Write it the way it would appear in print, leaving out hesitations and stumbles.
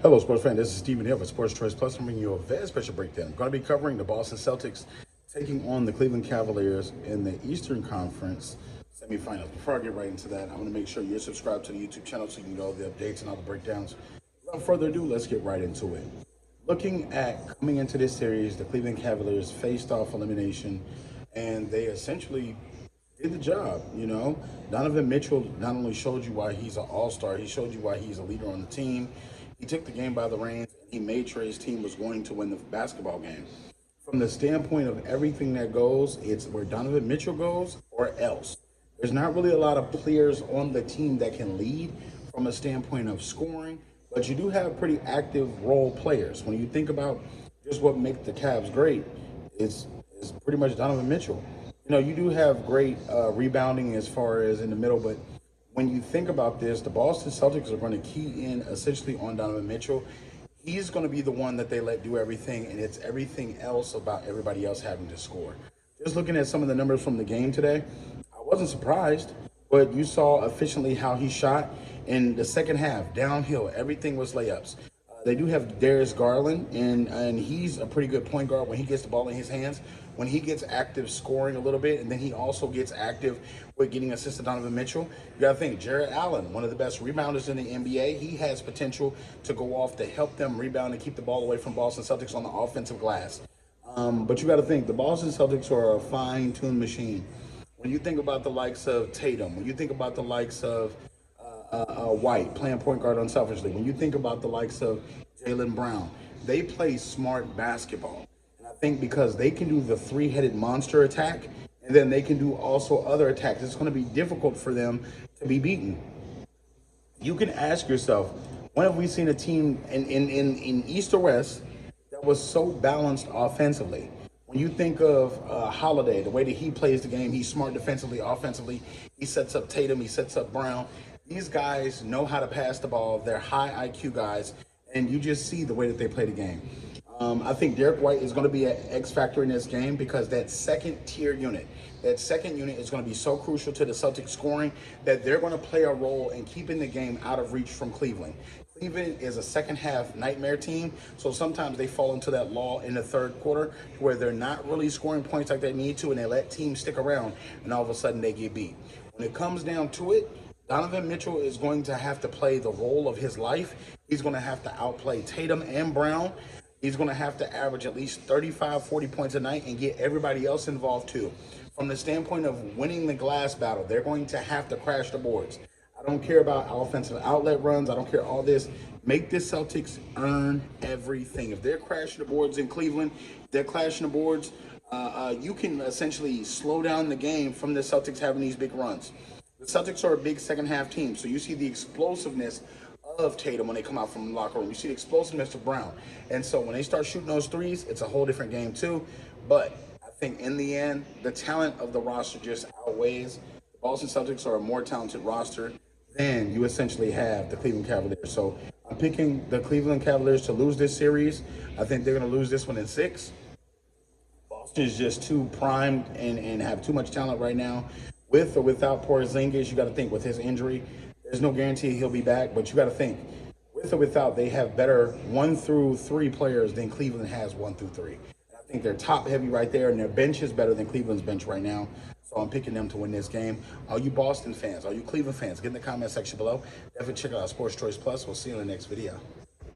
Hello, sports fan. This is Stephen here for Sports Choice Plus. I'm bringing you a very special breakdown. I'm going to be covering the Boston Celtics taking on the Cleveland Cavaliers in the Eastern Conference semifinals. Before I get right into that, I want to make sure you're subscribed to the YouTube channel so you can get all the updates and all the breakdowns. Without further ado, let's get right into it. Looking at coming into this series, the Cleveland Cavaliers faced off elimination, and they essentially did the job. Donovan Mitchell not only showed you why he's an all-star, he showed you why he's a leader on the team. He took the game by the reins, and he made sure his team was going to win the basketball game. From the standpoint of everything that goes, it's where Donovan Mitchell goes or else. There's not really a lot of players on the team that can lead from a standpoint of scoring, but you do have pretty active role players. When you think about just what makes the Cavs great, it's pretty much Donovan Mitchell. You do have great rebounding as far as in the middle, but when you think about this, the Boston Celtics are going to key in essentially on Donovan Mitchell. He's going to be the one that they let do everything, and it's everything else about everybody else having to score. Just looking at some of the numbers from the game today, I wasn't surprised, but you saw efficiently how he shot in the second half, downhill. Everything was layups. They do have Darius Garland, and he's a pretty good point guard when he gets the ball in his hands. When he gets active scoring a little bit, and then he also gets active with getting assists to Donovan Mitchell. You got to think, Jarrett Allen, one of the best rebounders in the NBA, he has potential to go off to help them rebound and keep the ball away from Boston Celtics on the offensive glass. But you got to think, the Boston Celtics are a fine-tuned machine. When you think about the likes of Tatum, when you think about the likes of White playing point guard unselfishly, when you think about the likes of Jaylen Brown, they play smart basketball. And I think because they can do the three-headed monster attack, and then they can do also other attacks, it's going to be difficult for them to be beaten. You can ask yourself, when have we seen a team in East or West that was so balanced offensively? When you think of Holiday, the way that he plays the game, he's smart defensively, offensively. He sets up Tatum, he sets up Brown. These guys know how to pass the ball. They're high IQ guys, and you just see the way that they play the game. I think Derek White is going to be an X factor in this game because that second unit is going to be so crucial to the Celtics scoring that they're going to play a role in keeping the game out of reach from Cleveland. Cleveland is a second half nightmare team, so sometimes they fall into that lull in the third quarter where they're not really scoring points like they need to, and they let teams stick around, and all of a sudden they get beat. When it comes down to it, Donovan Mitchell is going to have to play the role of his life. He's going to have to outplay Tatum and Brown. He's going to have to average at least 35, 40 points a night and get everybody else involved too. From the standpoint of winning the glass battle, they're going to have to crash the boards. I don't care about offensive outlet runs. I don't care all this. Make the Celtics earn everything. If they're crashing the boards in Cleveland, if they're crashing the boards, you can essentially slow down the game from the Celtics having these big runs. The Celtics are a big second half team, so you see the explosiveness of Tatum when they come out from the locker room. You see the explosiveness of Brown. And so when they start shooting those threes, it's a whole different game too. But I think in the end, the talent of the roster just outweighs. The Boston Celtics are a more talented roster than you essentially have the Cleveland Cavaliers. So I'm picking the Cleveland Cavaliers to lose this series. I think they're going to lose this one in 6. Boston is just too primed and have too much talent right now. With or without Porzingis, you got to think with his injury, there's no guarantee he'll be back, but you got to think with or without, they have better 1 through 3 players than Cleveland has 1 through 3. And I think they're top heavy right there, and their bench is better than Cleveland's bench right now. So I'm picking them to win this game. All you Boston fans, all you Cleveland fans, get in the comment section below. Definitely check out Sports Choice Plus. We'll see you in the next video.